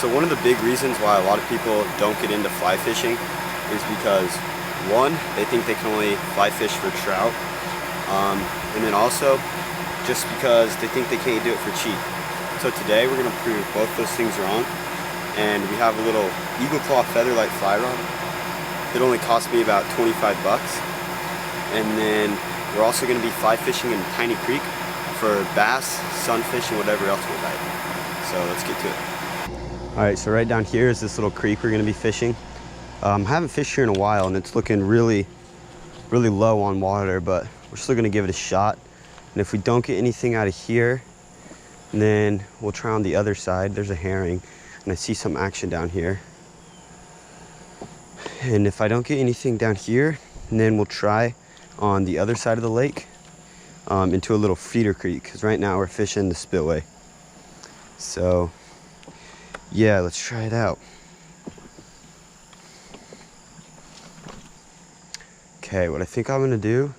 So one of the big reasons why a lot of people don't get into fly fishing is because, one, they think they can only fly fish for trout, and then also just because they think they can't do it for cheap. So today we're going to prove both those things wrong, and we have a little Eagle Claw Featherlight Fly Rod. It only cost me about 25 bucks, and then we're also going to be fly fishing in Tiny Creek for bass, sunfish, and whatever else we'll bite. So let's get to it. Alright, so right down here is this little creek we're going to be fishing. I haven't fished here in a while and it's looking really low on water, but we're still going to give it a shot. And if we don't get anything out of here, then we'll try on the other side. There's a herring and I see some action down here. And if I don't get anything down here, then we'll try on the other side of the lake into a little feeder creek, because right now we're fishing the spillway. So yeah, let's try it out. Okay, what I think I'm gonna do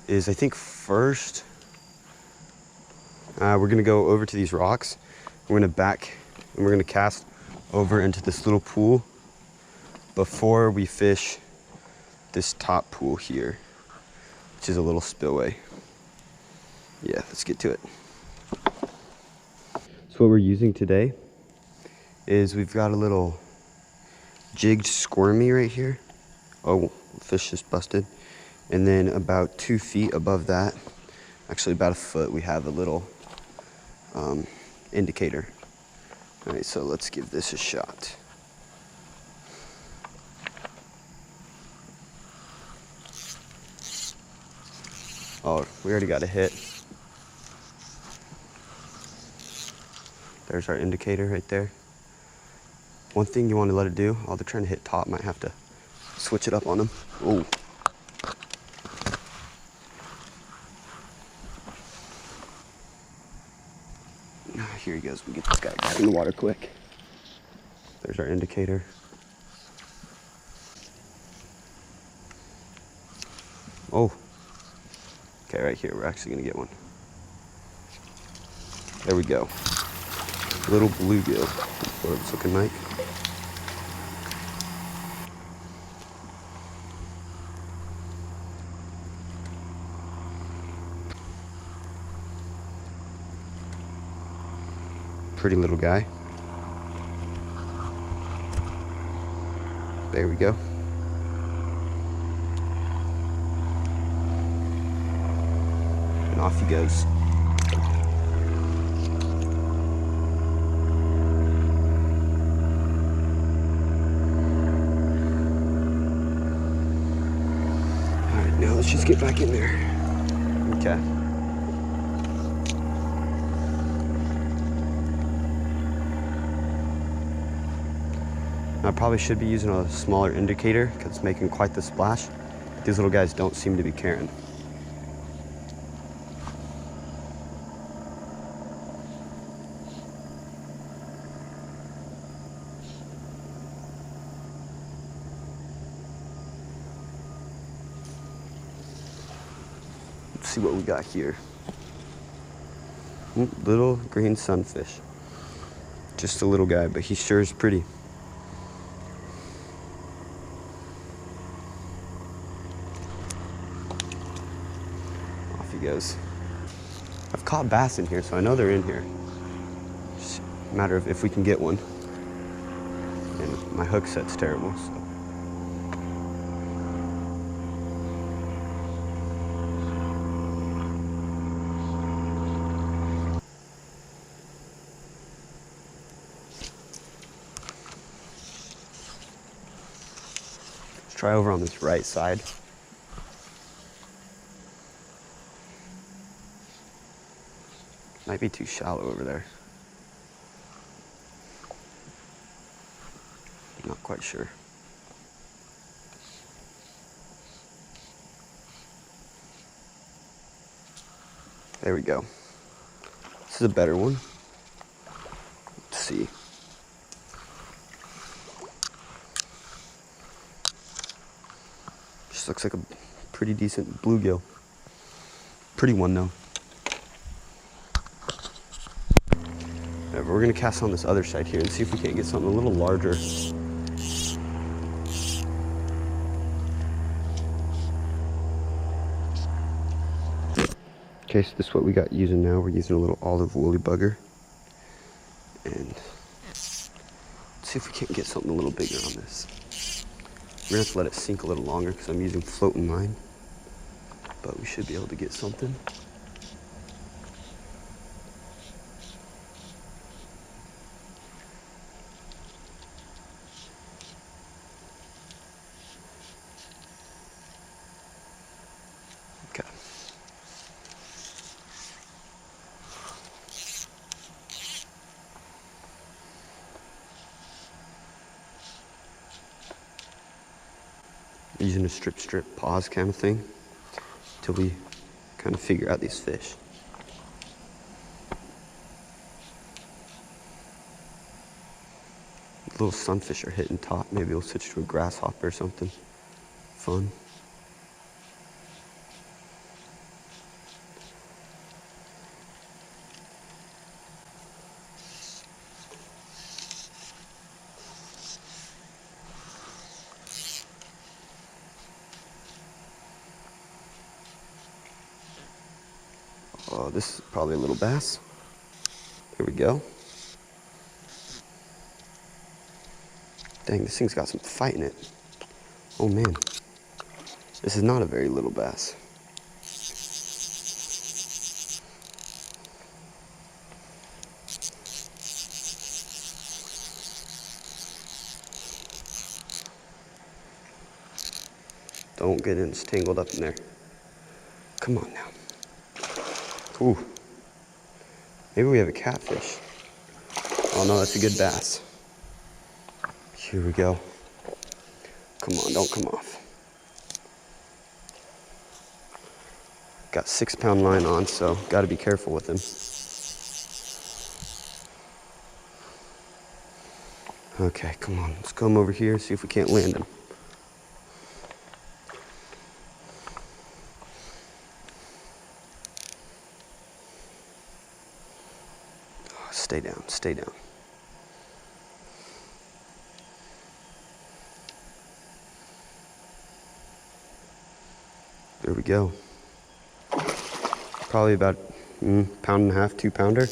is, I think first we're gonna go over to these rocks. We're gonna back and we're gonna cast over into this little pool before we fish this top pool here, which is a little spillway. Yeah, let's get to it. So what we're using today is we've got a little jigged squirmy right here. Oh, the fish just busted. And then about 2 feet above that, actually about a foot, we have a little indicator. All right, so let's give this a shot. Oh, we already got a hit. There's our indicator right there. One thing you want to let it do, while they're trying to hit top, might have to switch it up on them. Oh. Here he goes. We get this guy back in the water quick. There's our indicator. Oh. Okay, right here. We're actually going to get one. There we go. Little bluegill. That's what it's looking like. Pretty little guy. There we go. And off he goes. Alright, now let's just get back in there. Okay. I probably should be using a smaller indicator because it's making quite the splash. These little guys don't seem to be caring. Let's see what we got here. Little green sunfish. Just a little guy, but he sure is pretty. Goes. I've caught bass in here, so I know they're in here. Just a matter of if we can get one. And my hook set's terrible, so. Let's try over on this right side. Might be too shallow over there. Not quite sure. There we go. This is a better one. Let's see. Just looks like a pretty decent bluegill. Pretty one though. There Alright, we're gonna cast on this other side here and see if we can't get something a little larger. Okay, so this is what we got using now. We're using a little olive woolly bugger. And let's see if we can't get something a little bigger on this. We're gonna have to let it sink a little longer because I'm using floating line. But we should be able to get something. Okay. Using a strip pause kind of thing until we kind of figure out these fish. Little sunfish are hitting top. Maybe we'll switch to a grasshopper or something fun. Oh, this is probably a little bass. Here we go. Dang, this thing's got some fight in it. Oh man, this is not a very little bass. Don't get entangled up in there. Come on now. Ooh. Maybe we have a catfish. Oh no, that's a good bass. Here we go. Come on, don't come off. Got 6-pound line on, so gotta be careful with him. Okay, come on, let's come over here, see if we can't land him. Oh, stay down, stay down. There we go. Probably about pound and a half, 2-pounder.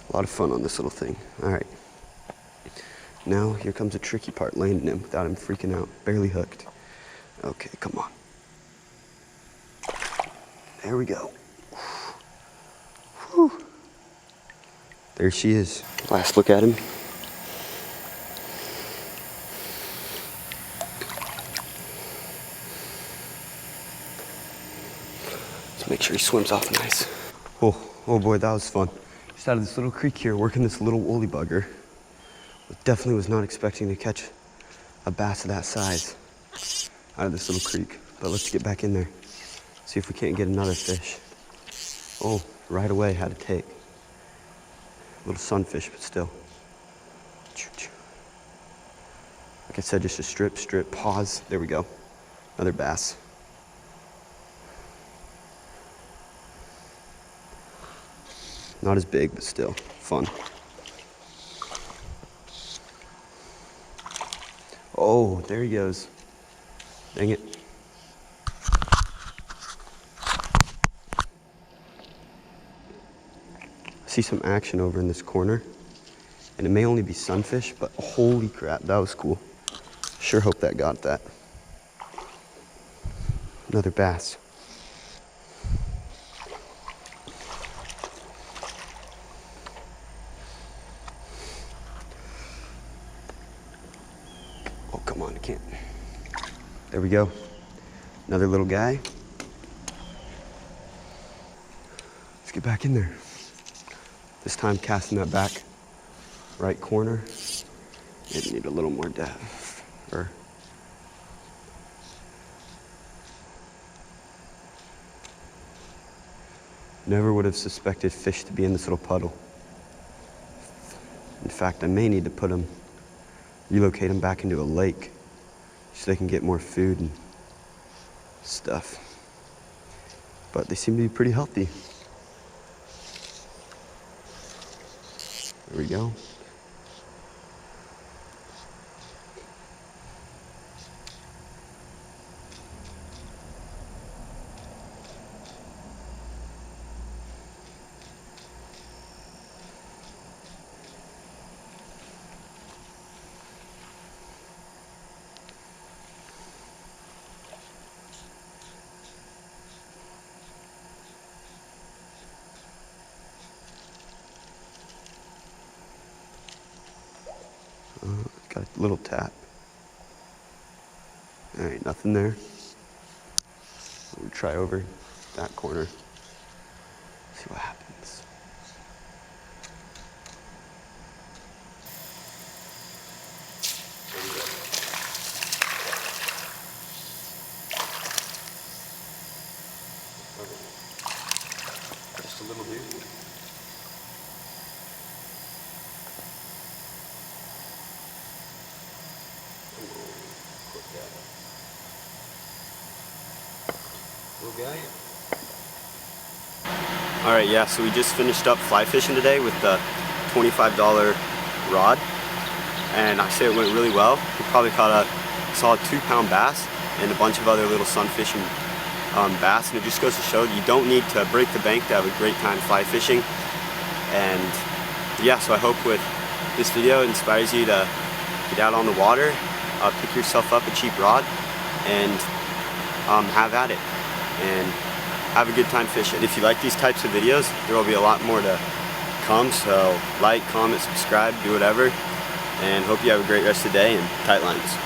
A lot of fun on this little thing. All right. Now here comes the tricky part, landing him without him freaking out. Barely hooked. Okay, come on. There we go. Whew. There she is. Last look at him. Make sure he swims off nice. Oh boy, that was fun. Just out of this little creek here, working this little woolly bugger. Definitely was not expecting to catch a bass of that size out of this little creek. But let's get back in there, see if we can't get another fish. Oh, right away had to take. Little sunfish, but still. Like I said, just a strip, pause. There we go. Another bass. Not as big, but still fun. Oh, there he goes. Dang it. I see some action over in this corner, and it may only be sunfish, but holy crap, that was cool. Sure hope that got that. Another bass. Oh, come on, I can't. There we go. Another little guy. Let's get back in there. This time casting that back right corner. Maybe need a little more depth. Never would have suspected fish to be in this little puddle. In fact, I may need to relocate them back into a lake so they can get more food and stuff. But they seem to be pretty healthy. There we go. Got a little tap. All right, nothing there. We'll try over that corner. See what happens. Just a little bit. Alright, yeah, so we just finished up fly fishing today with the $25 rod, and I say it went really well. We probably caught a solid 2-pound bass and a bunch of other little sun fishing bass, and it just goes to show you don't need to break the bank to have a great time fly fishing. And yeah, so I hope with this video it inspires you to get out on the water, pick yourself up a cheap rod, and have at it and have a good time fishing. If you like these types of videos, there will be a lot more to come, so like, comment, subscribe, do whatever, and hope you have a great rest of the day and tight lines.